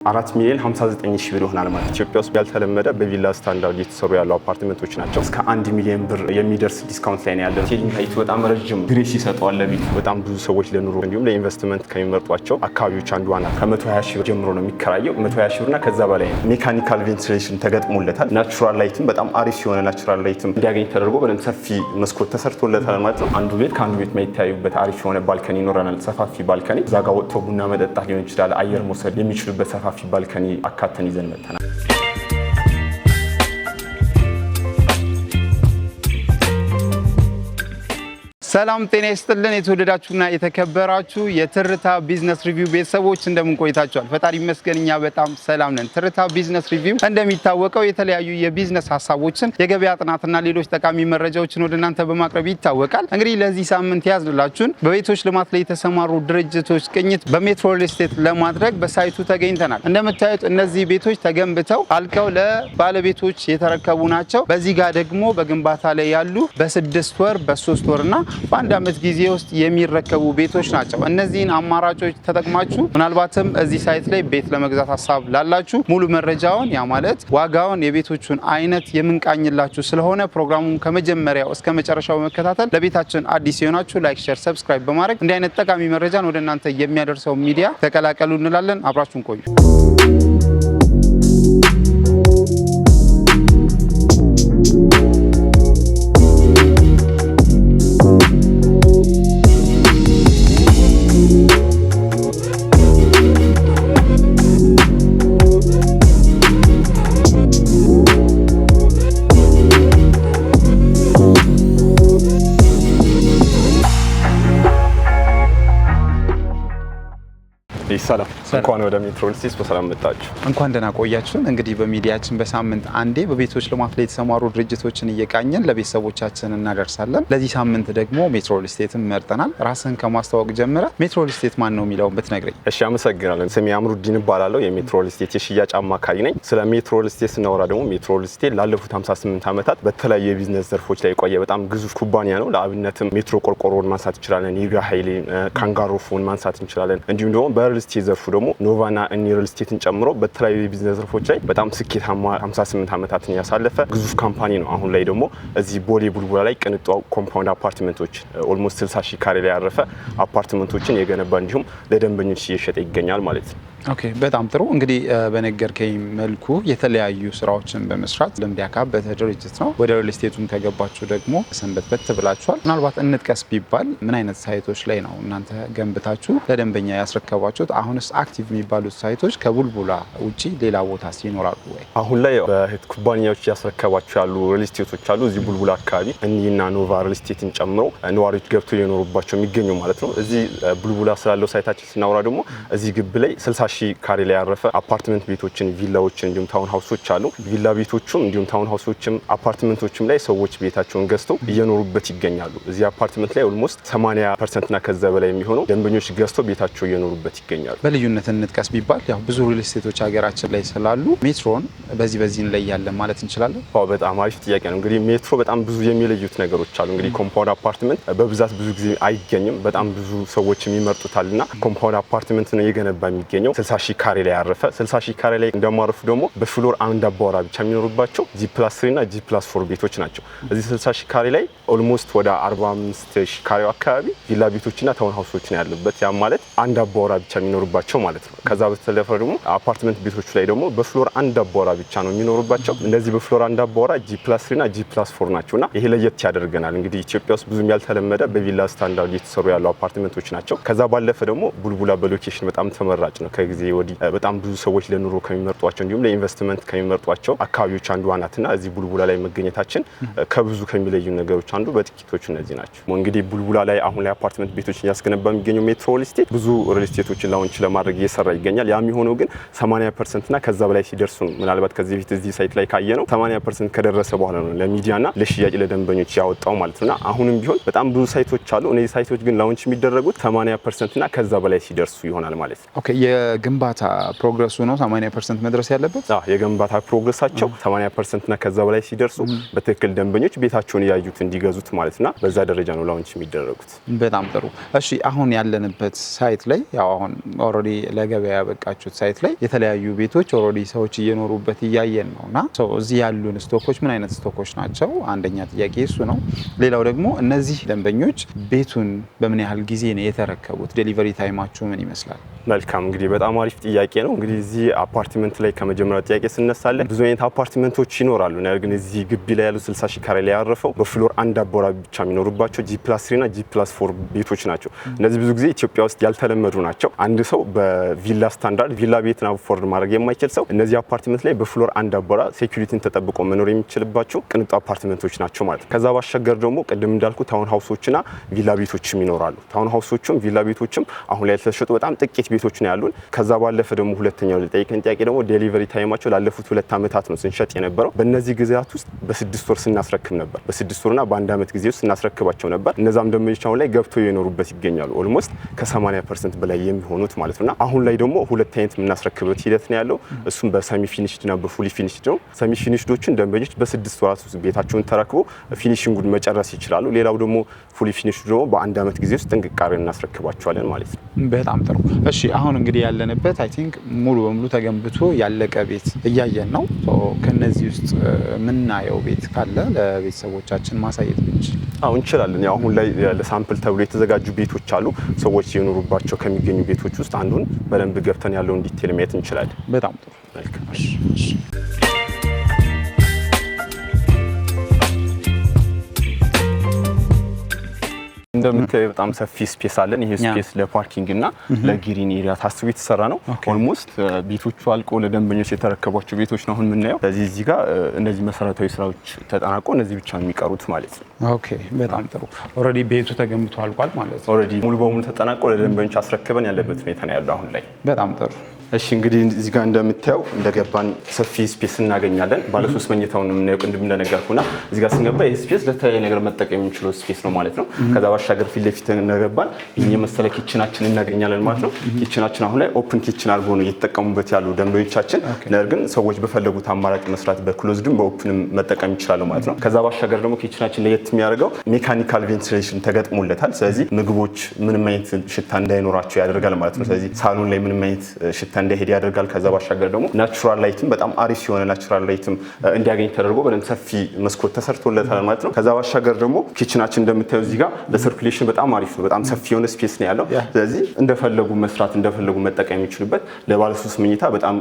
4,59,000 ብር ይሆናል ማለት ኢትዮጵያ ውስጥ ያልተለመደ በቪላ ስታንዳርድ የተሰሩ ያሉ አፓርትመንቶች ናቸው። እስከ 1 ሚሊዮን ብር የሚደርስ ዲስካውንት ላይ ነው ያለው። ሴሊንግ ሃይቱ በጣም ረጅም ግሬስ ይሰጠዋል ለቤቱ። በጣም ብዙ ሰዎች ለኑሮ እንዲሁም ለኢንቨስትመንት ከሚመርጧቸው አካባቢዎች አንዱ ዋና ከ120 ሺህ ጀምሮ ነው የሚከራየው። 120 ሺህ ብርና ከዛ በላይ ነው። ሜካኒካል ቬንቲሌሽን ተገጥሞለታል። ናቹራል ላይትም በጣም አሪፍ የሆነ ናቹራል ላይትም እንዲያገኝ ተደርጎ በደንብ ሰፊ መስኮት ተሰርቶለታል ማለት ነው። አንዱ ቤት ከአንዱ ቤት ማይታዩበት አሪፍ የሆነ ባልከኒ ይኖረናል። ሰፋፊ ባልከኒ እዛ ጋር ወጥቶ ቡና መጠጣት ሊሆን ይችላል። አየር መውሰድ የሚችሉበት ሰፋፊ ባልከኒ አካተን ይዘን መጥተናል። ሰላም ጤና ይስጥልን። የተወደዳችሁና የተከበራችሁ የትርታ ቢዝነስ ሪቪው ቤተሰቦች እንደምን ቆይታችኋል? ፈጣሪ ይመስገን እኛ በጣም ሰላም ነን። ትርታ ቢዝነስ ሪቪው እንደሚታወቀው የተለያዩ የቢዝነስ ሀሳቦችን፣ የገበያ ጥናትና ሌሎች ጠቃሚ መረጃዎችን ወደ እናንተ በማቅረብ ይታወቃል። እንግዲህ ለዚህ ሳምንት ያዝንላችሁን በቤቶች ልማት ላይ የተሰማሩ ድርጅቶች ቅኝት በሜትሮ ሪል ስቴት ለማድረግ በሳይቱ ተገኝተናል። እንደምታዩት እነዚህ ቤቶች ተገንብተው አልቀው ለባለቤቶች የተረከቡ ናቸው። በዚህ ጋር ደግሞ በግንባታ ላይ ያሉ በ6 ወር በ3 ወርና በአንድ ዓመት ጊዜ ውስጥ የሚረከቡ ቤቶች ናቸው። እነዚህን አማራጮች ተጠቅማችሁ ምናልባትም እዚህ ሳይት ላይ ቤት ለመግዛት ሀሳብ ላላችሁ ሙሉ መረጃውን ያ ማለት ዋጋውን፣ የቤቶቹን አይነት የምንቃኝላችሁ ስለሆነ ፕሮግራሙን ከመጀመሪያው እስከ መጨረሻው በመከታተል ለቤታችን አዲስ የሆናችሁ ላይክ፣ ሼር፣ ሰብስክራይብ በማድረግ እንዲህ አይነት ጠቃሚ መረጃን ወደ እናንተ የሚያደርሰው ሚዲያ ተቀላቀሉ እንላለን። አብራችሁን ቆዩ። ሰላም እንኳን ወደ ሜትሮ ሪል ስቴት በሰላም መጣችሁ። እንኳን ደህና ቆያችሁን። እንግዲህ በሚዲያችን በሳምንት አንዴ በቤቶች ልማት ላይ የተሰማሩ ድርጅቶችን እየቃኘን ለቤተሰቦቻችን እናደርሳለን። ለዚህ ሳምንት ደግሞ ሜትሮ ሪል ስቴትን መርጠናል። ራስን ከማስተዋወቅ ጀምረ ሜትሮ ሪል ስቴት ማን ነው የሚለውን ብትነግረኝ። እሺ፣ አመሰግናለሁ። ስሜ አምሩዲን እባላለሁ። የሜትሮ ሪል ስቴት የሽያጭ አማካሪ ነኝ። ስለ ሜትሮ ሪል ስቴት ስናወራ ደግሞ ሜትሮ ሪል ስቴት ላለፉት 58 ዓመታት በተለያዩ የቢዝነስ ዘርፎች ላይ የቆየ በጣም ግዙፍ ኩባንያ ነው። ለአብነትም ሜትሮ ቆርቆሮን ማንሳት እንችላለን፣ ይርጋ ኃይሌ፣ ካንጋሮ ፎን ማንሳት እንችላለን። እንዲሁም ደግሞ በሪል ስቴት ዘርፉ ደግሞ ኖቫና እኒ ሪል ስቴትን ጨምሮ በተለያዩ የቢዝነስ ዘርፎች ላይ በጣም ስኬታማ 58 ዓመታትን ያሳለፈ ግዙፍ ካምፓኒ ነው። አሁን ላይ ደግሞ እዚህ ቦሌ ቡልቡላ ላይ ቅንጡ ኮምፓውንድ አፓርትመንቶች ኦልሞስት 60 ሺህ ካሬ ላይ ያረፈ አፓርትመንቶችን የገነባ እንዲሁም ለደንበኞች እየሸጠ ይገኛል ማለት ነው። ኦኬ፣ በጣም ጥሩ። እንግዲህ በነገርከኝ መልኩ የተለያዩ ስራዎችን በመስራት ልምድ ያካበተ ድርጅት ነው። ወደ ሪል ስቴቱን ከገባችሁ ደግሞ ሰንበትበት ብላችኋል። ምናልባት እንጥቀስ ቢባል ምን አይነት ሳይቶች ላይ ነው እናንተ ገንብታችሁ ለደንበኛ ያስረከባችሁት? አሁንስ አክቲቭ የሚባሉት ሳይቶች ከቡልቡላ ውጪ ሌላ ቦታ ይኖራሉ ወይ? አሁን ላይ በህት ኩባንያዎች ያስረከባቸው ያሉ ሪል ስቴቶች አሉ። እዚህ ቡልቡላ አካባቢ እኒና ኖቫ ሪል ስቴትን ጨምሮ ነዋሪዎች ገብተው የኖሩባቸው የሚገኙ ማለት ነው። እዚህ ቡልቡላ ስላለው ሳይታችን ስናወራ ደግሞ እዚህ ግብ ላይ 60 ሺህ ካሬ ላይ ያረፈ አፓርትመንት ቤቶችን፣ ቪላዎችን እንዲሁም ታውን ሃውሶች አሉ። ቪላ ቤቶችም እንዲሁም ታውን ሃውሶችም አፓርትመንቶችም ላይ ሰዎች ቤታቸውን ገዝተው እየኖሩበት ይገኛሉ። እዚህ አፓርትመንት ላይ ኦልሞስት 80% እና ከዛ በላይ የሚሆነው ደንበኞች ገዝተው ቤታቸው እየኖሩበት ይገኛሉ። በልዩነት እንጥቀስ ቢባል ያው ብዙ ሪል ስቴቶች ሀገራችን ላይ ስላሉ ሜትሮን በዚህ ላይ ያለን ማለት እንችላለን። በጣም አሪፍ ጥያቄ ነው። እንግዲህ ሜትሮ በጣም ብዙ የሚለዩት ነገሮች አሉ። እንግዲህ ኮምፓውንድ አፓርትመንት በብዛት ብዙ ጊዜ አይገኝም። በጣም ብዙ ሰዎች የሚመርጡታልና ኮምፓውንድ አፓርትመንት ነው እየገነባ የሚገኘው 60 ሺህ ካሬ ላይ ያረፈ። 60 ሺህ ካሬ ላይ እንደማረፉ ደግሞ በፍሎር አንድ አባወራ ብቻ የሚኖሩባቸው G+3 እና G+4 ቤቶች ናቸው። እዚህ 60 ሺህ ካሬ ላይ ኦልሞስት ወደ 45 ሺህ ካሬው አካባቢ ቪላ ቤቶችና ታውን ሃውሶች ነው ያሉበት። ያ ማለት አንድ አባወራ ብቻ የሚኖሩባቸው ማለት ነው። ከዛ በተለፈ ደግሞ አፓርትመንት ቤቶች ላይ ደግሞ በፍሎር አንድ አባወራ ብቻ ነው የሚኖሩባቸው። እንደዚህ በፍሎር አንድ አባወራ G+3 እና G+4 ናቸውና ይሄ ለየት ያደርገናል። እንግዲህ ኢትዮጵያ ውስጥ ብዙም ያልተለመደ በቪላ ስታንዳርድ የተሰሩ ያሉ አፓርትመንቶች ናቸው። ከዛ ባለፈ ደግሞ ቡልቡላ በሎኬሽን በጣም ተመራጭ ነው። ከጊዜ ወዲህ በጣም ብዙ ሰዎች ለኑሮ ከሚመርጧቸው እንዲሁም ለኢንቨስትመንት ከሚመርጧቸው አካባቢዎች አንዱ ዋናትና እዚህ ቡልቡላ ላይ መገኘታችን ከብዙ ከሚለዩ ነገሮች አንዱ በጥቂቶቹ እነዚህ ናቸው። እንግዲህ ቡልቡላ ላይ አሁን ላይ አፓርትመንት ቤቶችን እያስገነባ የሚገኘው ሜትሮ ሪል ስቴት ብዙ ሪል ስቴቶችን ላውንች ለማድረግ እየሰራ ይገኛል። ያ የሚሆነው ግን 80% እና ከዛ በላይ ሲደርሱ ነው። ምናልባት ከዚህ በፊት እዚህ ሳይት ላይ ካየ ነው 80% ከደረሰ በኋላ ነው ለሚዲያና ለሽያጭ ለደንበኞች ያወጣው ማለት ነውና አሁንም ቢሆን በጣም ብዙ ሳይቶች አሉ። እነዚህ ሳይቶች ግን ላውንች የሚደረጉት 80% እና ከዛ በላይ ሲደርሱ ይሆናል ማለት ነው። ኦኬ፣ የግንባታ ፕሮግረሱ ነው 80% መድረስ ያለበት? የግንባታ ፕሮግረሳቸው 80% እና ከዛ በላይ ሲደርሱ በትክክል ደንበኞች ቤታቸውን ያዩት እንዲገዙት ማለትና በዛ ደረጃ ነው ላውንች የሚደረጉት። በጣም ጥሩ። እሺ፣ አሁን ያለንበት ሳይት ላይ ያው አሁን ኦልሬዲ ለገበያ ያበቃችሁት ሳይት ላይ የተለያዩ ቤቶች ኦልሬዲ ሰዎች እየኖሩበት እያየን ነውና እዚህ ያሉን ስቶኮች ምን አይነት ስቶኮች ናቸው? አንደኛ ጥያቄ እሱ ነው። ሌላው ደግሞ እነዚህ ደንበኞች ቤቱን በምን ያህል ጊዜ ነው የተረከቡት? ዴሊቨሪ ታይማችሁ ምን ይመስላል? መልካም እንግዲህ በጣም አሪፍ ጥያቄ ነው። እንግዲህ እዚህ አፓርትመንት ላይ ከመጀመሪያው ጥያቄ ስነሳለን ብዙ አይነት አፓርትመንቶች ይኖራሉ። ነገር ግን እዚህ ግቢ ላይ ያሉ 60 ሺህ ካሬ ላይ ያረፈው በፍሎር አንድ አባወራ ብቻ የሚኖሩባቸው G+3 እና G+4 ቤቶች ናቸው። እነዚህ ብዙ ጊዜ ኢትዮጵያ ውስጥ ያልተለመዱ ናቸው። አንድ ሰው በቪላ ስታንዳርድ ቪላ ቤትን አፎርድ ማድረግ የማይችል ሰው እነዚህ አፓርትመንት ላይ በፍሎር አንድ አባወራ ሴኩሪቲን ተጠብቆ መኖር የሚችልባቸው ቅንጡ አፓርትመንቶች ናቸው ማለት ነው። ከዛ ባሻገር ደግሞ ቅድም እንዳልኩ ታውን ሃውሶችና ቪላ ቤቶችም ይኖራሉ። ታውን ሃውሶችም ቪላ ቤቶችም አሁን ላይ ያልተሸጡ በጣም ጥቂት ቤቶች ነው ያሉን። ከዛ ባለፈ ደግሞ ሁለተኛው ለጠይቀን ጥያቄ ደግሞ ዴሊቨሪ ታይማቸው ላለፉት 2 ዓመታት ነው ስንሸጥ የነበረው። በእነዚህ ጊዜያት ውስጥ በ6 ወር ስናስረክብ ነበር። በ6 ወርና በ1 ዓመት ጊዜ ውስጥ ስናስረክባቸው ነበር። እነዛም ደንበኞች አሁን ላይ ገብተው የኖሩበት ይገኛሉ። ኦልሞስት ከ80% በላይ የሚሆኑት ማለት ነውና አሁን ላይ ደግሞ ሁለት አይነት የምናስረክብበት ሂደት ነው ያለው። እሱም በሰሚ ፊኒሽድ እና በፉሊ ፊኒሽድ ነው። ሰሚ ፊኒሽዶችን ደንበኞች በ6 ወራት ውስጥ ቤታቸውን ተረክበው ፊኒሺንጉን መጨረስ ይችላሉ። ሌላው ደግሞ ፉሊ ፊኒሽድ ደግሞ በ1 ዓመት ጊዜ ውስጥ ጥንቅቃሪ እናስረክባቸዋለን ማለት ነው። በጣም ጥሩ። እሺ አሁን እንግዲህ ያለንበት አይ ቲንክ ሙሉ በሙሉ ተገንብቶ ያለቀ ቤት እያየን ነው። ከነዚህ ውስጥ የምናየው ቤት ካለ ለቤተሰቦቻችን ማሳየት ብንችል? አዎ እንችላለን። ያው አሁን ላይ ለሳምፕል ተብሎ የተዘጋጁ ቤቶች አሉ። ሰዎች የኖሩባቸው ከሚገኙ ቤቶች ውስጥ አንዱን በደንብ ገብተን ያለውን ዲቴል ማየት እንችላለን። በጣም ጥሩ። መልካም። እንደምታዩ በጣም ሰፊ ስፔስ አለን። ይሄ ስፔስ ለፓርኪንግ እና ለግሪን ኤሪያ ታስቦ የተሰራ ነው። ኦልሞስት ቤቶቹ አልቆ ለደንበኞች የተረከቧቸው ቤቶች ነው አሁን የምናየው። ስለዚህ እዚህ ጋር እነዚህ መሰረታዊ ስራዎች ተጠናቆ እነዚህ ብቻ የሚቀሩት ማለት ነው። ኦኬ በጣም ጥሩ። ኦልሬዲ ቤቱ ተገንብቶ አልቋል ማለት ነው። ኦልሬዲ ሙሉ በሙሉ ተጠናቆ ለደንበኞች አስረክበን ያለበት ሁኔታ ነው ያለው አሁን ላይ። በጣም ጥሩ። እሺ እንግዲህ እዚህ ጋር እንደምታየው እንደገባን ሰፊ ስፔስ እናገኛለን። ባለ 3 መኝታውን ነው የምናየው ቅድም እንደነገርኩና እዚህ ጋር ስንገባ ይሄ ስፔስ ለተለያየ ነገር መጠቀም የምንችለው ስፔስ ነው ማለት ነው። ከዛ ባሻገር ፊት ለፊት እንደገባን ይሄን የመሰለ ኪችናችን እናገኛለን ማለት ነው። ኪችናችን አሁን ላይ ኦፕን ኪችን አድርጎ ነው እየተጠቀሙበት ያሉ ደንበኞቻችን። ነገር ግን ሰዎች በፈለጉት አማራጭ መስራት በክሎዝድም በኦፕንም መጠቀም ይችላሉ ማለት ነው። ከዛ ባሻገር ደግሞ ኪችናችን ለየት የሚያደርገው ሜካኒካል ቬንቲሌሽን ተገጥሞለታል። ስለዚህ ምግቦች ምንም አይነት ሽታ እንዳይኖራቸው ያደርጋል ማለት ነው። ስለዚህ ሳሎን ላይ ምንም አይነት ሽታ እንዳይሄድ ያደርጋል። ከዛ ባሻገር ደግሞ ናቹራል ላይትም በጣም አሪፍ የሆነ ናቹራል ላይትም እንዲያገኝ ተደርጎ በደንብ ሰፊ መስኮት ተሰርቶለታል ማለት ነው። ከዛ ባሻገር ደግሞ ኪችናችን እንደምታዩ እዚህ ጋር ለሰርኩሌሽን በጣም አሪፍ ነው። በጣም ሰፊ የሆነ ስፔስ ነው ያለው። ስለዚህ እንደፈለጉ መስራት እንደፈለጉ መጠቀም የሚችሉበት ለባለ 3 መኝታ በጣም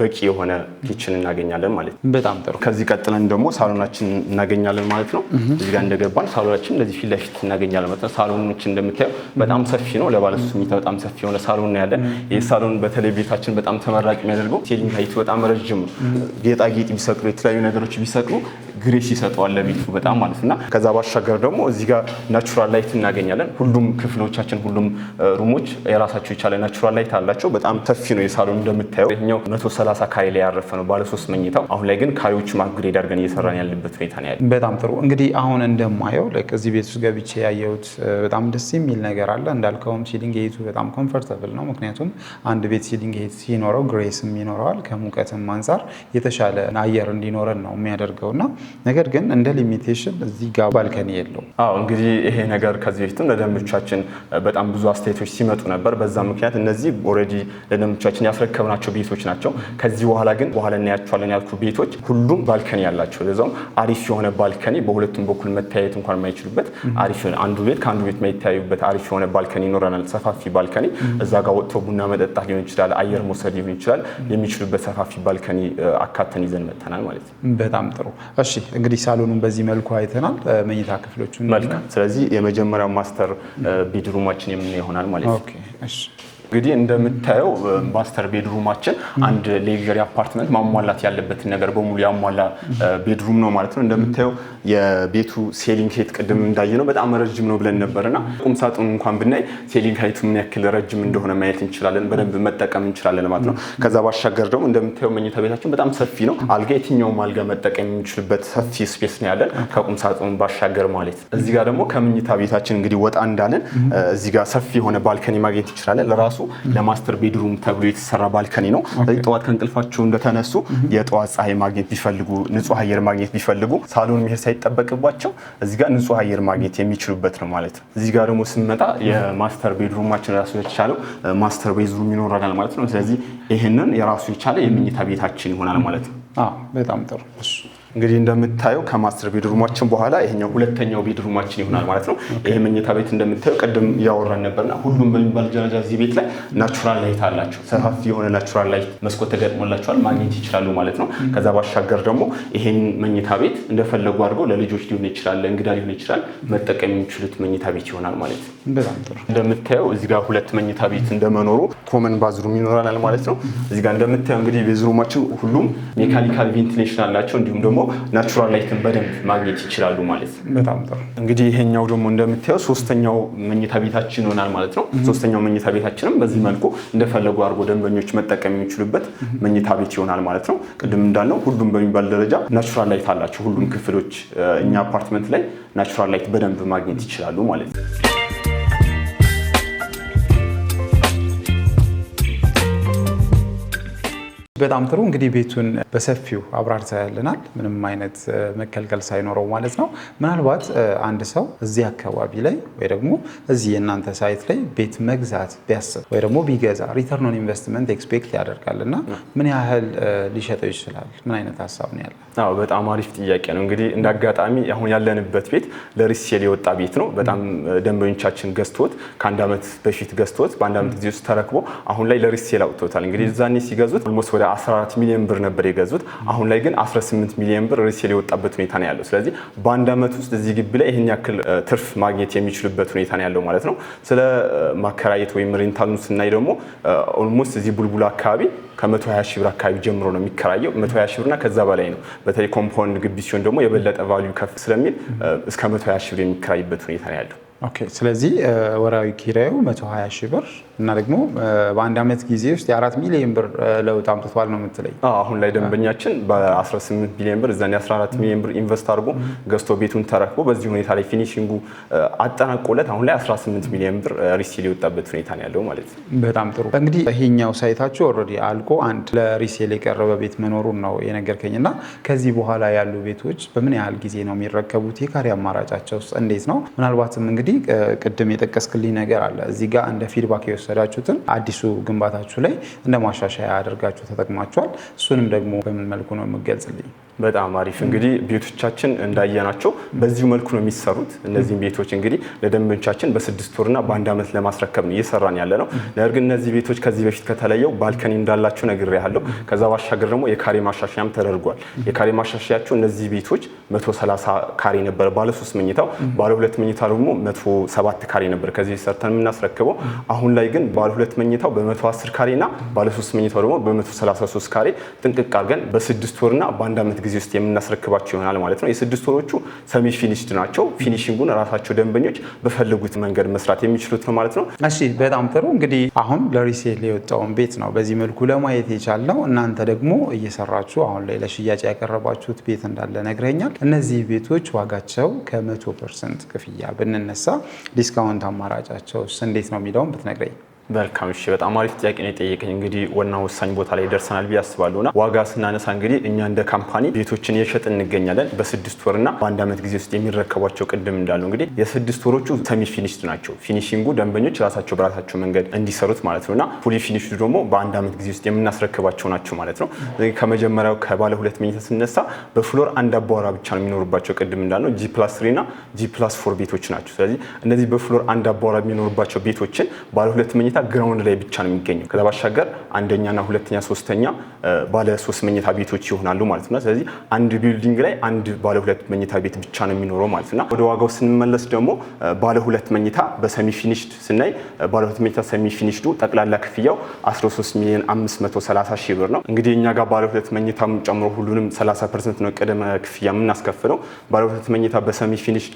በቂ የሆነ ኪችን እናገኛለን ማለት ነው። በጣም ጥሩ። ከዚህ ቀጥለን ደግሞ ሳሎናችን እናገኛለን ማለት ነው። እዚህ ጋር እንደገባን ሳሎናችን እንደዚህ ፊት ለፊት እናገኛለን ማለት ነው። ሳሎናችን እንደምታዩ በጣም ሰፊ ነው። ለባለ 3 መኝታ በጣም ሰፊ የሆነ ሳሎን ነው ያለን። ይሄ ሳሎን በተለይ ቤታችን በጣም ተመራጭ የሚያደርገው ሴሊንግ ሃይቱ በጣም ረጅም ነው። ጌጣጌጥ ቢሰቅሉ የተለያዩ ነገሮች ቢሰቅሉ ግሬስ ይሰጠዋል ለቤቱ በጣም ማለት እና ከዛ ባሻገር ደግሞ እዚህ ጋር ናቹራል ላይት እናገኛለን። ሁሉም ክፍሎቻችን ሁሉም ሩሞች የራሳቸው የቻለ ናቹራል ላይት አላቸው። በጣም ሰፊ ነው የሳሎን እንደምታየው። ይሄኛው 130 ካሬ ላይ ያረፈ ነው ባለ 3 መኝታው። አሁን ላይ ግን ካሬዎቹን አፕግሬድ አድርገን እየሰራን ያለበት ሁኔታ ነው ያለው። በጣም ጥሩ። እንግዲህ አሁን እንደማየው እዚህ ቤት ውስጥ ገብቼ ያየሁት በጣም ደስ የሚል ነገር አለ። እንዳልከውም ሲሊንግ ሄቱ በጣም ኮምፎርታብል ነው። ምክንያቱም አንድ ቤት ሲሊንግ ሄት ሲኖረው ግሬስም ይኖረዋል። ከሙቀትም አንጻር የተሻለ አየር እንዲኖረን ነው የሚያደርገውና ነገር ግን እንደ ሊሚቴሽን እዚህ ጋር ባልከኒ የለውም። አዎ እንግዲህ ይሄ ነገር ከዚህ በፊትም ለደንበኞቻችን በጣም ብዙ አስተያየቶች ሲመጡ ነበር። በዛ ምክንያት እነዚህ ኦልሬዲ ለደንበኞቻችን ያስረከብናቸው ቤቶች ናቸው። ከዚህ በኋላ ግን በኋላ እናያቸዋለን ያልኩ ቤቶች ሁሉም ባልከኒ ያላቸው፣ ለዛውም አሪፍ የሆነ ባልከኒ በሁለቱም በኩል መታየት እንኳን የማይችሉበት አሪፍ የሆነ አንዱ ቤት ከአንዱ ቤት የማይታዩበት አሪፍ የሆነ ባልከኒ ይኖረናል። ሰፋፊ ባልከኒ እዛ ጋር ወጥቶ ቡና መጠጣት ሊሆን ይችላል፣ አየር መውሰድ ሊሆን ይችላል የሚችሉበት ሰፋፊ ባልከኒ አካተን ይዘን መጥተናል ማለት ነው። በጣም ጥሩ። እሺ እንግዲህ ሳሎኑን በዚህ መልኩ አይተናል። መኝታ ክፍሎቹን መልካም። ስለዚህ የመጀመሪያው ማስተር ቤድሩማችን የምናየው ይሆናል ማለት ነው። ኦኬ እሺ እንግዲህ እንደምታየው ማስተር ቤድሩማችን አንድ ሌግዠሪ አፓርትመንት ማሟላት ያለበትን ነገር በሙሉ ያሟላ ቤድሩም ነው ማለት ነው። እንደምታየው የቤቱ ሴሊንግ ሄት ቅድም እንዳየነው በጣም ረጅም ነው ብለን ነበርና ቁም ሳጥኑ እንኳን ብናይ ሴሊንግ ሄቱ ምን ያክል ረጅም እንደሆነ ማየት እንችላለን፣ በደንብ መጠቀም እንችላለን ማለት ነው። ከዛ ባሻገር ደግሞ እንደምታየው መኝታ ቤታችን በጣም ሰፊ ነው። አልጋ የትኛውም አልጋ መጠቀም የሚችልበት ሰፊ ስፔስ ነው ያለን ከቁም ሳጥኑ ባሻገር ማለት ነው። እዚህ ጋር ደግሞ ከመኝታ ቤታችን እንግዲህ ወጣ እንዳለን እዚህ ጋር ሰፊ የሆነ ባልከኒ ማግኘት እንችላለን። ለራሱ ለማስተር ቤድሩም ተብሎ የተሰራ ባልከኒ ነው። ስለዚህ ጠዋት ከእንቅልፋቸው እንደተነሱ የጠዋት ፀሐይ ማግኘት ቢፈልጉ ንጹህ አየር ማግኘት ቢፈልጉ ሳሎን መሄድ ሳይጠበቅባቸው እዚህ ጋር ንጹህ አየር ማግኘት የሚችሉበት ነው ማለት ነው። እዚህ ጋር ደግሞ ስንመጣ የማስተር ቤድሩማችን ራሱ የተቻለው ማስተር ቤድሩም ይኖረናል ማለት ነው። ስለዚህ ይሄንን የራሱ የቻለ የመኝታ ቤታችን ይሆናል ማለት ነው። በጣም ጥሩ። እንግዲህ እንደምታየው ከማስተር ቤድሩማችን በኋላ ይሄኛው ሁለተኛው ቤድሩማችን ይሆናል ማለት ነው። ይሄ መኝታ ቤት እንደምታየው ቅድም ያወራን ነበርና ሁሉም በሚባል ደረጃ እዚህ ቤት ላይ ናቹራል ላይት አላቸው። ሰፋፊ የሆነ ናቹራል ላይት መስኮት ተገጥሞላቸዋል ማግኘት ይችላሉ ማለት ነው። ከዛ ባሻገር ደግሞ ይሄን መኝታ ቤት እንደፈለጉ አድርገው ለልጆች ሊሆን ይችላል፣ ለእንግዳ ሊሆን ይችላል መጠቀም የሚችሉት መኝታ ቤት ይሆናል ማለት ነው። በጣም ጥሩ። እንደምታየው እዚህ ጋር ሁለት መኝታ ቤት እንደመኖሩ ኮመን ባዝሩም ይኖራል ማለት ነው። እዚህ ጋር እንደምታየው እንግዲህ ቤዝሩማችን ሁሉም ሜካኒካል ቬንቲሌሽን አላቸው እንዲሁም ደግሞ ናቹራል ላይትን በደንብ ማግኘት ይችላሉ ማለት ነው። በጣም ጥሩ። እንግዲህ ይሄኛው ደግሞ እንደምታየው ሶስተኛው መኝታ ቤታችን ይሆናል ማለት ነው። ሶስተኛው መኝታ ቤታችንም በዚህ መልኩ እንደፈለጉ አድርጎ ደንበኞች መጠቀም የሚችሉበት መኝታ ቤት ይሆናል ማለት ነው። ቅድም እንዳልነው ሁሉም በሚባል ደረጃ ናቹራል ላይት አላቸው። ሁሉም ክፍሎች እኛ አፓርትመንት ላይ ናቹራል ላይት በደንብ ማግኘት ይችላሉ ማለት ነው። በጣም ጥሩ። እንግዲህ ቤቱን በሰፊው አብራርተልናል፣ ምንም አይነት መከልከል ሳይኖረው ማለት ነው። ምናልባት አንድ ሰው እዚህ አካባቢ ላይ ወይ ደግሞ እዚህ የእናንተ ሳይት ላይ ቤት መግዛት ቢያስብ ወይ ደግሞ ቢገዛ ሪተርን ኦን ኢንቨስትመንት ኤክስፔክት ያደርጋል እና ምን ያህል ሊሸጠው ይችላል? ምን አይነት ሀሳብ ነው ያለው? በጣም አሪፍ ጥያቄ ነው። እንግዲህ እንደ አጋጣሚ አሁን ያለንበት ቤት ለሪሴል የወጣ ቤት ነው። በጣም ደንበኞቻችን ገዝቶት ከአንድ ዓመት በፊት ገዝቶት በአንድ ዓመት ጊዜ ውስጥ ተረክቦ አሁን ላይ ለሪሴል አውጥቶታል። እንግዲህ እዛኔ ሲገዙት ኦልሞስት ወደ 14 ሚሊዮን ብር ነበር የገዙት። አሁን ላይ ግን 18 ሚሊዮን ብር ሪሴል የወጣበት ሁኔታ ነው ያለው። ስለዚህ በአንድ ዓመት ውስጥ እዚህ ግቢ ላይ ይህን ያክል ትርፍ ማግኘት የሚችሉበት ሁኔታ ነው ያለው ማለት ነው። ስለ ማከራየት ወይም ሬንታሉን ስናይ ደግሞ ኦልሞስት እዚህ ቡልቡላ አካባቢ ከ120 ሺህ ብር አካባቢ ጀምሮ ነው የሚከራየው። 120 ሺህ ብርና ከዛ በላይ ነው። በተለይ ኮምፓውንድ ግቢ ሲሆን ደግሞ የበለጠ ቫልዩ ከፍ ስለሚል እስከ 120 ሺህ ብር የሚከራይበት ሁኔታ ነው ያለው። ኦኬ። ስለዚህ ወራዊ ኪራዩ 120 ሺህ ብር እና ደግሞ በአንድ ዓመት ጊዜ ውስጥ የ4 ሚሊዮን ብር ለውጥ አምጥቷል ነው የምትለኝ? አሁን ላይ ደንበኛችን በ18 ሚሊዮን ብር እዛኔ 14 ሚሊዮን ብር ኢንቨስት አድርጎ ገዝቶ ቤቱን ተረክቦ በዚህ ሁኔታ ላይ ፊኒሺንጉ አጠናቆለት አሁን ላይ 18 ሚሊዮን ብር ሪሴል የወጣበት ሁኔታ ነው ያለው ማለት ነው። በጣም ጥሩ። እንግዲህ ይሄኛው ሳይታችሁ ኦልሬዲ አልቆ አንድ ለሪሴል የቀረበ ቤት መኖሩን ነው የነገርከኝ እና ከዚህ በኋላ ያሉ ቤቶች በምን ያህል ጊዜ ነው የሚረከቡት? የካሬ አማራጫቸው ውስጥ እንዴት ነው? ምናልባትም እንግዲህ ቅድም የጠቀስክልኝ ነገር አለ እዚህ ጋር እንደ ፊድባክ የወሰዳችሁትን አዲሱ ግንባታችሁ ላይ እንደ ማሻሻያ አድርጋችሁ ተጠቅማችኋል። እሱንም ደግሞ በምን መልኩ ነው የምገልጽልኝ? በጣም አሪፍ። እንግዲህ ቤቶቻችን እንዳየናቸው በዚሁ መልኩ ነው የሚሰሩት። እነዚህም ቤቶች እንግዲህ ለደንበኞቻችን በ6 ወርና በአንድ ዓመት ለማስረከብ ነው እየሰራን ያለ ነው። ነገር ግን እነዚህ ቤቶች ከዚህ በፊት ከተለየው ባልከኒ እንዳላቸው ነግሬያለሁ። ከዛ ባሻገር ደግሞ የካሬ ማሻሻያም ተደርጓል። የካሬ ማሻሻያቸው እነዚህ ቤቶች 130 ካሬ ነበር ባለ 3 መኝታው፣ ባለ 2 መኝታ ደግሞ 107 ካሬ ነበር ከዚህ ሰርተን የምናስረክበው። አሁን ላይ ግን ባለ 2 መኝታው በ110 ካሬና ባለ 3 መኝታው ደግሞ በ133 ካሬ ጥንቅቅ አድርገን በ6 ወርና በአንድ ዓመት ጊዜ ውስጥ የምናስረክባቸው ይሆናል ማለት ነው። የ6 ወሮቹ ሰሚ ፊኒሽድ ናቸው። ፊኒሺንጉን ራሳቸው ደንበኞች በፈለጉት መንገድ መስራት የሚችሉት ነው ማለት ነው። እሺ፣ በጣም ጥሩ። እንግዲህ አሁን ለሪሴል የወጣውን ቤት ነው በዚህ መልኩ ለማየት የቻልነው። እናንተ ደግሞ እየሰራችሁ አሁን ላይ ለሽያጭ ያቀረባችሁት ቤት እንዳለ ነግረኛል። እነዚህ ቤቶች ዋጋቸው ከ100% ክፍያ ብንነሳ ዲስካውንት አማራጫቸው እንዴት ነው የሚለውን ብትነግረኝ። መልካም። እሺ፣ በጣም አሪፍ ጥያቄ ነው የጠየቀኝ። እንግዲህ ዋና ወሳኝ ቦታ ላይ ደርሰናል ብዬ አስባለሁና ዋጋ ስናነሳ እንግዲህ እኛ እንደ ካምፓኒ ቤቶችን እየሸጥን እንገኛለን። በ6 ወርና በአንድ ዓመት ጊዜ ውስጥ የሚረከቧቸው ቅድም እንዳሉ እንግዲህ የ6 ወሮቹ ሰሚ ፊኒሽድ ናቸው። ፊኒሺንጉ ደንበኞች ራሳቸው በራሳቸው መንገድ እንዲሰሩት ማለት ነውና ፉሊ ፊኒሽድ ደግሞ በአንድ ዓመት ጊዜ ውስጥ የምናስረክባቸው ናቸው ማለት ነው። ከመጀመሪያው ከባለ 2 መኝታ ስነሳ በፍሎር አንድ አባወራ ብቻ ነው የሚኖርባቸው። ቅድም እንዳልነው G+3 እና G+4 ቤቶች ናቸው። ስለዚህ እነዚህ በፍሎር አንድ አባወራ የሚኖርባቸው ቤቶችን ባለ 2 መኝታ ግራውንድ ላይ ብቻ ነው የሚገኘው። ከዛ ባሻገር አንደኛና ሁለተኛ ሶስተኛ ባለ 3 መኝታ ቤቶች ይሆናሉ ማለት ነው። ስለዚህ አንድ ቢልዲንግ ላይ አንድ ባለ 2 መኝታ ቤት ብቻ ነው የሚኖረው ማለት ነው። ወደ ዋጋው ስንመለስ ደግሞ ባለ 2 መኝታ በሰሚ ፊኒሽድ ስናይ ባለ 2 መኝታ ሰሚ ፊኒሽዱ ጠቅላላ ክፍያው 13 ሚሊዮን 530 ሺህ ብር ነው። እንግዲህ እኛ ጋር ባለ 2 መኝታ ጨምሮ ሁሉንም 30% ነው ቅድመ ክፍያ የምናስከፍለው። ባለ 2 መኝታ በሰሚ ፊኒሽድ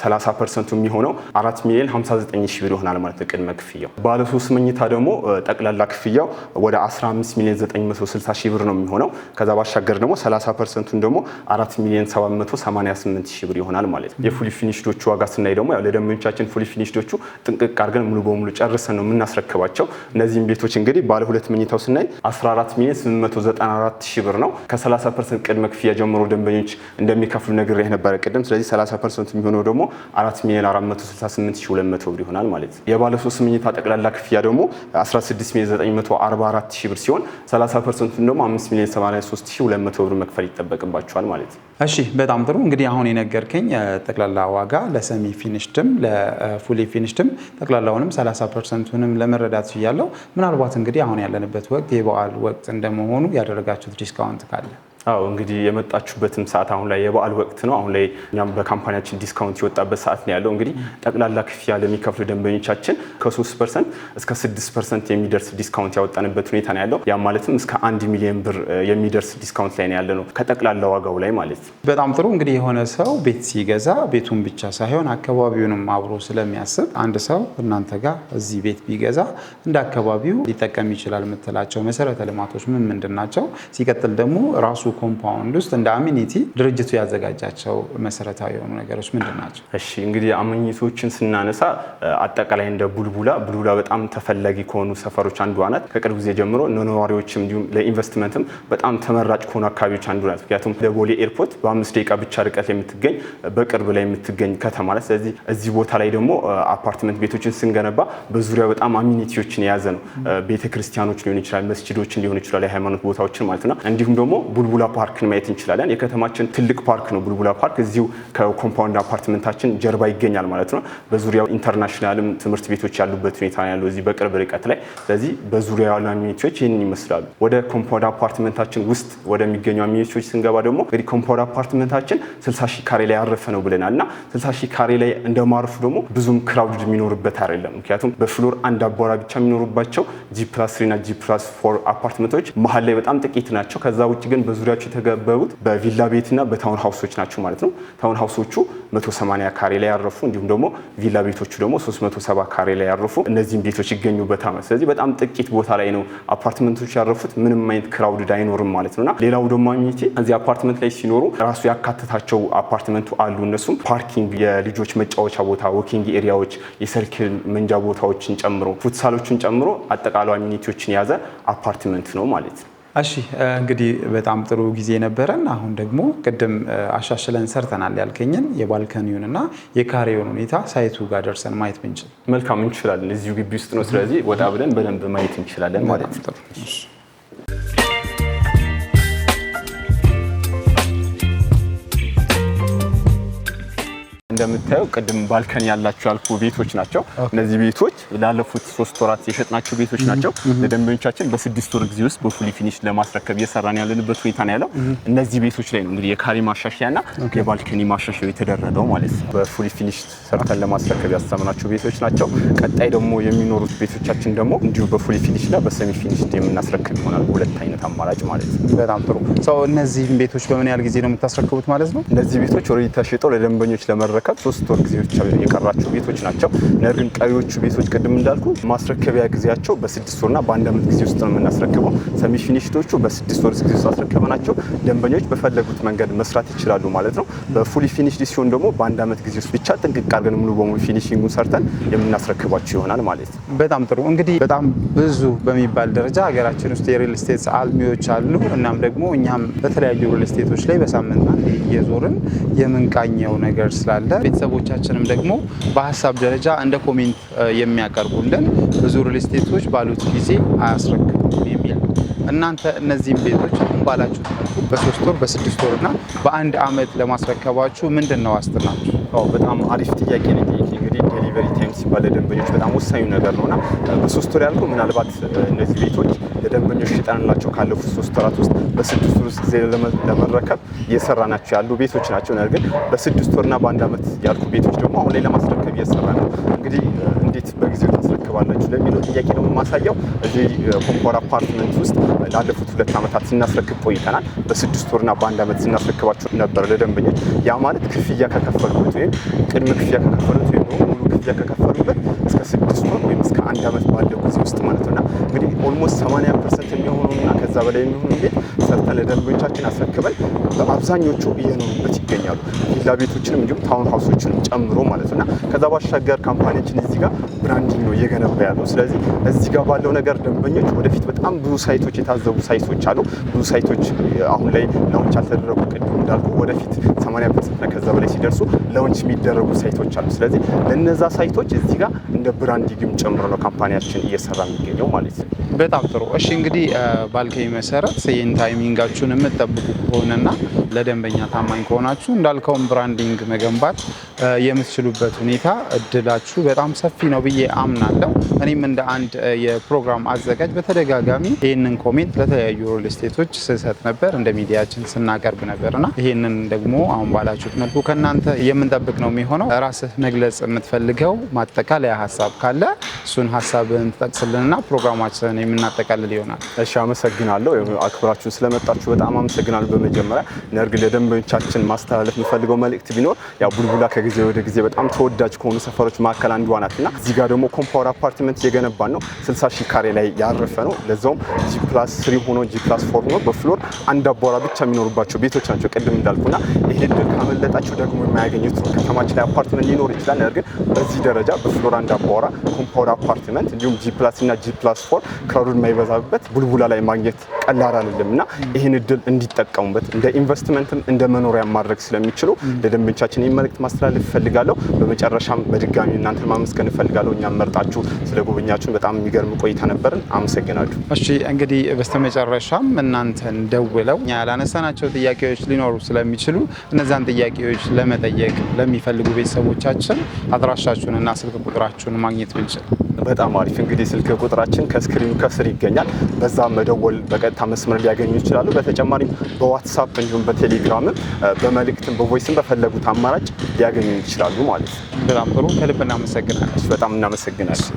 30% የሚሆነው 4 ሚሊዮን 59 ሺህ ብር ይሆናል ማለት ነው ቅድመ ክፍያው። ባለ 3 መኝታ ደግሞ ጠቅላላ ክፍያው ወደ 15,960,000 ብር ነው የሚሆነው። ከዛ ባሻገር ደግሞ 30%ን ደግሞ 4,788,000 ብር ይሆናል ማለት ነው። የፉሊ ፊኒሽዶቹ ዋጋ ስናይ ደግሞ ያው ለደንበኞቻችን ፉሊ ፊኒሽዶቹ ጥንቅቅ አድርገን ሙሉ በሙሉ ጨርሰን ነው የምናስረክባቸው። እነዚህም ቤቶች እንግዲህ ባለ 2 መኝታው ስናይ 14,894,000 ብር ነው። ከ30% ቅድመ ክፍያ ጀምሮ ደንበኞች እንደሚከፍሉ ነግሬህ ነበረ ቅድም። ስለዚህ 30% የሚሆነው ደግሞ 4,468,200 ብር ይሆናል ማለት ነው። የባለ 3 መኝታ ጠቅላላ ክፍያ ደግሞ 16,944,000 ብር ሲሆን 30%ን ደግሞ 5,083,200 ብር መክፈል ይጠበቅባቸዋል ማለት ነው። እሺ በጣም ጥሩ። እንግዲህ አሁን የነገርከኝ ጠቅላላ ዋጋ ለሰሚ ፊኒሽድም ለፉሊ ፊኒሽድም ጠቅላላውንም 30%ንም ለመረዳት ይያለው። ምናልባት እንግዲህ አሁን ያለንበት ወቅት የበዓል ወቅት እንደመሆኑ ያደረጋችሁት ዲስካውንት ካለ? አዎ እንግዲህ የመጣችሁበትም ሰዓት አሁን ላይ የበዓል ወቅት ነው። አሁን ላይ እኛም በካምፓኒያችን ዲስካውንት የወጣበት ሰዓት ነው ያለው። እንግዲህ ጠቅላላ ክፍያ ለሚከፍሉ ደንበኞቻችን ከ3% እስከ 6% የሚደርስ ዲስካውንት ያወጣንበት ሁኔታ ነው ያለው። ያ ማለትም እስከ 1 ሚሊዮን ብር የሚደርስ ዲስካውንት ላይ ነው ያለ ነው ከጠቅላላ ዋጋው ላይ ማለት ነው። በጣም ጥሩ። እንግዲህ የሆነ ሰው ቤት ሲገዛ ቤቱን ብቻ ሳይሆን አካባቢውንም አብሮ ስለሚያስብ አንድ ሰው እናንተ ጋር እዚህ ቤት ቢገዛ እንደ አካባቢው ሊጠቀም ይችላል የምትላቸው መሰረተ ልማቶች ምን ምንድን ናቸው? ሲቀጥል ደግሞ ራሱ ኮምፓውንድ ውስጥ እንደ አሚኒቲ ድርጅቱ ያዘጋጃቸው መሰረታዊ የሆኑ ነገሮች ምንድን ናቸው? እሺ እንግዲህ አሚኒቲዎችን ስናነሳ አጠቃላይ እንደ ቡልቡላ በጣም ተፈላጊ ከሆኑ ሰፈሮች አንዷ ናት። ከቅርብ ጊዜ ጀምሮ ነዋሪዎችም እንዲሁም ለኢንቨስትመንትም በጣም ተመራጭ ከሆኑ አካባቢዎች አንዱ ናት። ምክንያቱም ለቦሌ ኤርፖርት በ5 ደቂቃ ብቻ ርቀት የምትገኝ በቅርብ ላይ የምትገኝ ከተማ ናት። ስለዚህ እዚህ ቦታ ላይ ደግሞ አፓርትመንት ቤቶችን ስንገነባ በዙሪያው በጣም አሚኒቲዎችን የያዘ ነው። ቤተክርስቲያኖች ሊሆን ይችላል፣ መስጂዶችን ሊሆን ይችላል፣ የሃይማኖት ቦታዎችን ማለት ነው። እንዲሁም ደግሞ ቡልቡላ ፓርክን ማየት እንችላለን። የከተማችን ትልቅ ፓርክ ነው ቡልቡላ ፓርክ። እዚሁ ከኮምፓውንድ አፓርትመንታችን ጀርባ ይገኛል ማለት ነው። በዙሪያው ኢንተርናሽናልም ትምህርት ቤቶች ያሉበት ሁኔታ ያለው እዚህ በቅርብ ርቀት ላይ። ስለዚህ በዙሪያው ያሉ አሚኒቲዎች ይህንን ይመስላሉ። ወደ ኮምፓውንድ አፓርትመንታችን ውስጥ ወደሚገኙ አሚኒቲዎች ስንገባ ደግሞ እንግዲህ ኮምፓውንድ አፓርትመንታችን 60,000 ካሬ ላይ ያረፈ ነው ብለናል እና 60,000 ካሬ ላይ እንደማረፉ ደግሞ ብዙም ክራውድድ የሚኖርበት አይደለም። ምክንያቱም በፍሎር አንድ አቧራ ብቻ የሚኖሩባቸው G+3 እና G+4 አፓርትመንቶች መሀል ላይ በጣም ጥቂት ናቸው። ከዛ ውጭ ግን በዙሪያቸው የተገበሩት በቪላ ቤትና በታውን ሃውሶች ናቸው ማለት ነው። ታውን ሃውሶቹ 180 ካሬ ላይ ያረፉ እንዲሁም ደግሞ ቪላ ቤቶቹ ደግሞ 370 ካሬ ላይ ያረፉ እነዚህም ቤቶች ይገኙበታል። ስለዚህ በጣም ጥቂት ቦታ ላይ ነው አፓርትመንቶች ያረፉት። ምንም አይነት ክራውድድ አይኖርም ማለት ነውና ሌላው ደግሞ አሚኒቲ እዚህ አፓርትመንት ላይ ሲኖሩ ራሱ ያካተታቸው አፓርትመንቱ አሉ። እነሱም ፓርኪንግ፣ የልጆች መጫወቻ ቦታ፣ ዎኪንግ ኤሪያዎች፣ የሰርክል መንጃ ቦታዎችን ጨምሮ ፉትሳሎችን ጨምሮ አጠቃላይ አሚኒቲዎችን የያዘ አፓርትመንት ነው ማለት ነው። እሺ እንግዲህ በጣም ጥሩ ጊዜ ነበረን። አሁን ደግሞ ቅድም አሻሽለን ሰርተናል ያልከኝን የባልከኒውንና የካሬውን ሁኔታ ሳይቱ ጋር ደርሰን ማየት ብንችል መልካም እንችላለን። እዚሁ ግቢ ውስጥ ነው። ስለዚህ ወጣ ብለን በደንብ ማየት እንችላለን ማለት ነው። እንደምታየው ቅድም ባልከኒ ያላቸው ያልኩ ቤቶች ናቸው። እነዚህ ቤቶች ላለፉት 3 ወራት የሸጥናቸው ቤቶች ናቸው። ለደንበኞቻችን በ6 ወር ጊዜ ውስጥ በፉሊ ፊኒሽ ለማስረከብ እየሰራን ያለንበት ሁኔታ ነው ያለው። እነዚህ ቤቶች ላይ ነው እንግዲህ የካሬ ማሻሻያና የባልከኒ ማሻሻያ የተደረገው ማለት ነው። በፉሊ ፊኒሽ ሰርተን ለማስረከብ ያሰብናቸው ቤቶች ናቸው። ቀጣይ ደግሞ የሚኖሩት ቤቶቻችን ደግሞ እንዲሁ በፉሊ ፊኒሽና በሰሚ ፊኒሽ የምናስረክብ ይሆናል። ሁለት አይነት አማራጭ ማለት ነው። በጣም ጥሩ። እነዚህን ቤቶች በምን ያህል ጊዜ ነው የምታስረክቡት ማለት ነው? እነዚህ ቤቶች ኦልሬዲ ተሽጠው ለደንበኞች ለመረከብ 3 ወር ጊዜ ብቻ የቀራቸው ቤቶች ናቸው። ነገር ግን ቀሪዎቹ ቤቶች ቅድም እንዳልኩ ማስረከቢያ ጊዜያቸው በ6 ወርና በ1 ዓመት ጊዜ ውስጥ ነው የምናስረክበው። ሰሚ ፊኒሽዶቹ በ6 ወር ጊዜ ውስጥ አስረክበናቸው ደንበኞች በፈለጉት መንገድ መስራት ይችላሉ ማለት ነው። በፉሊ ፊኒሽድ ሲሆን ደግሞ በ1 ዓመት ጊዜ ውስጥ ብቻ ጥንቅቅ አድርገን ሙሉ በሙሉ ፊኒሺንጉን ሰርተን የምናስረክባቸው ይሆናል ማለት ነው። በጣም ጥሩ። እንግዲህ በጣም ብዙ በሚባል ደረጃ ሀገራችን ውስጥ የሪል ስቴት አልሚዎች አሉ። እናም ደግሞ እኛም በተለያዩ ሪል ስቴቶች ላይ በሳምንት አንዴ እየዞርን የምንቃኘው ነገር ስላለ ቤተሰቦቻችንም ደግሞ በሀሳብ ደረጃ እንደ ኮሜንት የሚያቀርቡልን ብዙ ሪል ስቴቶች ባሉት ጊዜ አያስረክቡም የሚል እናንተ እነዚህም ቤቶች አሁን ባላችሁት መልኩ በ3 ወር በ6 ወር እና በ1 ዓመት ለማስረከባችሁ ምንድን ነው ዋስትናችሁ? በጣም አሪፍ ጥያቄ ነው። እንግዲህ ዴሊቨሪ ታይም ሲባል ለደንበኞች በጣም ወሳኙ ነገር ነውና በ3 ወር ያልኩ ምናልባት እነዚህ ቤቶች ለደንበኞች ሽጠንላቸው ካለፉት 3 ወራት ውስጥ በ6 ወር ውስጥ ጊዜ ለመረከብ እየሰራናቸው ያሉ ቤቶች ናቸው። ነገር ግን በ6 ወርና በ1 ዓመት ያልኩ ቤቶች ደግሞ አሁን ላይ ለማስረከብ እየሰራ ነው። እንግዲህ እንዴት በጊዜው ታስረክባላችሁ ለሚለው ጥያቄ ደግሞ የማሳየው እዚህ ኮምፓውንድ አፓርትመንት ውስጥ ላለፉት 2 ዓመታት ስናስረክብ ቆይተናል። በ6 ወርና በ1 ዓመት ስናስረክባቸው ነበር ለደንበኞች። ያ ማለት ክፍያ ከከፈሉት ወይም ቅድመ ክፍያ ከከፈሉት ወይም ሙሉ ክፍያ ከከፈሉበት እስከ 6 ወር ወይም እስከ 1 ዓመት ባለው ጊዜ ውስጥ ማለት ነውና እንግዲህ ኦልሞስት 80% የሚሆኑና ከዛ በላይ የሚሆኑ ቤት ሰርተን ለደንበኞቻችን አስረክበን በአብዛኞቹ እየኖሩበት ይገኛሉ። ቪላ ቤቶችንም እንዲሁም ታውን ሃውሶችንም ጨምሮ ማለት ነውና ከዛ ባሻገር ካምፓኒያችን እዚህ ጋር ብራንዲንግ ነው እየገነባ ያለው። ስለዚህ እዚህ ጋር ባለው ነገር ደንበኞች ወደፊት በጣም ብዙ ሳይቶች የታዘቡ ሳይቶች አሉ። ብዙ ሳይቶች አሁን ላይ ላውንች አልተደረጉ ቅድም እንዳልኩ ወደፊት 80% እና ከዛ በላይ ሲደርሱ ላውንች የሚደረጉ ሳይቶች አሉ። ስለዚህ ለነዛ ሳይቶች እዚህ ጋር እንደ ብራንዲንግም ጨምሮ ነው ካምፓኒያችን እየሰራ የሚገኘው ማለት ነው። በጣም ጥሩ። እሺ እንግዲህ ባልከኝ መሰረት ይህን ታይሚንጋችሁን የምትጠብቁ ከሆነና ለደንበኛ ታማኝ ከሆናችሁ እንዳልከውን ብራንዲንግ መገንባት የምትችሉበት ሁኔታ እድላችሁ በጣም ሰፊ ነው ብዬ አምናለሁ። እኔም እንደ አንድ የፕሮግራም አዘጋጅ በተደጋጋሚ ይህንን ኮሜንት ለተለያዩ ሪል ስቴቶች ስሰጥ ነበር፣ እንደ ሚዲያችን ስናቀርብ ነበርና ይህንን ደግሞ አሁን ባላችሁት መልኩ ከእናንተ የምንጠብቅ ነው የሚሆነው። ራስህ መግለጽ የምትፈልገው ማጠቃለያ ሀሳብ ካለ እሱን ሀሳብን ትጠቅስልንና ፕሮግራማችንን የምናጠቃልል ይሆናል። እሺ፣ አመሰግናለሁ። አክብራችሁን ስለመጣችሁ በጣም አመሰግናለሁ። በመጀመሪያ ነርግ ለደንበኞቻችን ማስተላለፍ የምፈልገው መልእክት ቢኖር ያው ቡልቡላ ከጊዜ ወደ ጊዜ በጣም ተወዳጅ ከሆኑ ሰፈሮች መካከል አንዷ ናትና እዚህ ጋር ደግሞ ኮምፓውንድ አፓርትመንት እየገነባን ነው። 60 ሺህ ካሬ ላይ ያረፈ ነው። ለዛውም G+3 ሆኖ G+4 ሆኖ በፍሎር አንድ አባወራ ብቻ የሚኖርባቸው ቤቶች ናቸው ቅድም እንዳልኩና ይሄ ድል ካመለጣችሁ ደግሞ የማያገኙት ነው። ከተማችን ላይ አፓርትመንት ሊኖር ይችላል፣ ነገር ግን በዚህ ደረጃ በፍሎር አንድ አባወራ ኮምፓውንድ አፓርትመንት እንዲሁም G+ እና G+4 ክራውድ የማይበዛበት ቡልቡላ ላይ ማግኘት ቀላል አይደለምና ይሄን እድል እንዲጠቀሙበት እንደ ኢንቨስትመንትም እንደ መኖሪያ ማድረግ ስለሚችሉ ለደንበኞቻችን ይህን መልእክት ማስተላለፍ እፈልጋለሁ። በመጨረሻም በድጋሚ እናንተን ማመስገን እፈልጋለሁ። እኛም መርጣችሁ ስለጎበኛችሁን በጣም የሚገርም ቆይታ ነበርን። አመሰግናለሁ። እሺ እንግዲህ በስተመጨረሻም እናንተን ደውለው እኛ ያላነሳናቸው ጥያቄዎች ሊኖሩ ስለሚችሉ እነዛን ጥያቄዎች ለመጠየቅ ለሚፈልጉ ቤተሰቦቻችን አድራሻችሁንና ስልክ ቁጥራችሁን ማግኘት ብንችል በጣም አሪፍ። እንግዲህ ስልክ ቁጥራችን ከስክሪኑ ከስር ይገኛል። በዛ መደወል በቀጥታ መስመር ሊያገኙ ይችላሉ። በተጨማሪም በዋትሳፕ እንዲሁም በቴሌግራምም በመልእክትም በቮይስም በፈለጉት አማራጭ ሊያገኙ ይችላሉ ማለት ነው። በጣም ጥሩ። ከልብ እናመሰግናለን። በጣም እናመሰግናለን።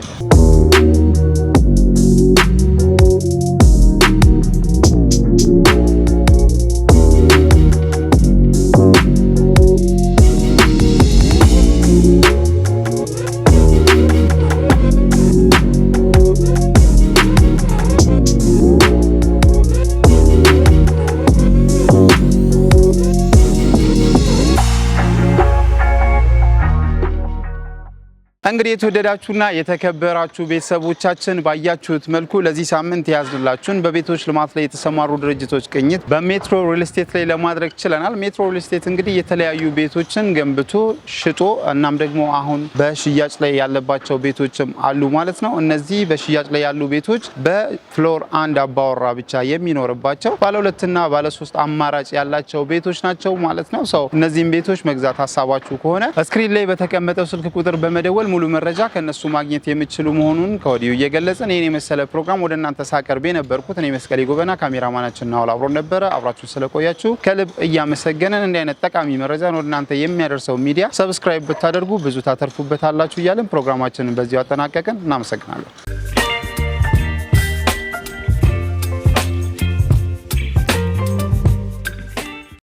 እንግዲህ የተወደዳችሁና የተከበራችሁ ቤተሰቦቻችን ባያችሁት መልኩ ለዚህ ሳምንት ያዝንላችሁን በቤቶች ልማት ላይ የተሰማሩ ድርጅቶች ቅኝት በሜትሮ ሪል ስቴት ላይ ለማድረግ ችለናል። ሜትሮ ሪል ስቴት እንግዲህ የተለያዩ ቤቶችን ገንብቶ ሽጦ እናም ደግሞ አሁን በሽያጭ ላይ ያለባቸው ቤቶችም አሉ ማለት ነው። እነዚህ በሽያጭ ላይ ያሉ ቤቶች በፍሎር አንድ አባወራ ብቻ የሚኖርባቸው ባለ 2 እና ባለ 3 አማራጭ ያላቸው ቤቶች ናቸው ማለት ነው። ሰው እነዚህን ቤቶች መግዛት ሀሳባችሁ ከሆነ ስክሪን ላይ በተቀመጠው ስልክ ቁጥር በመደወል ሙሉ መረጃ ከነሱ ማግኘት የምትችሉ መሆኑን ከወዲሁ እየገለጽን ይህን የመሰለ ፕሮግራም ወደ እናንተ ሳቀርብ የነበርኩት እኔ መስቀሌ ጎበና፣ ካሜራማናችን ናውል አብሮ ነበረ። አብራችሁ ስለቆያችሁ ከልብ እያመሰገንን እንዲህ አይነት ጠቃሚ መረጃን ወደ እናንተ የሚያደርሰው ሚዲያ ሰብስክራይብ ብታደርጉ ብዙ ታተርፉበታላችሁ እያልን ፕሮግራማችንን በዚሁ አጠናቀቅን። እናመሰግናለን።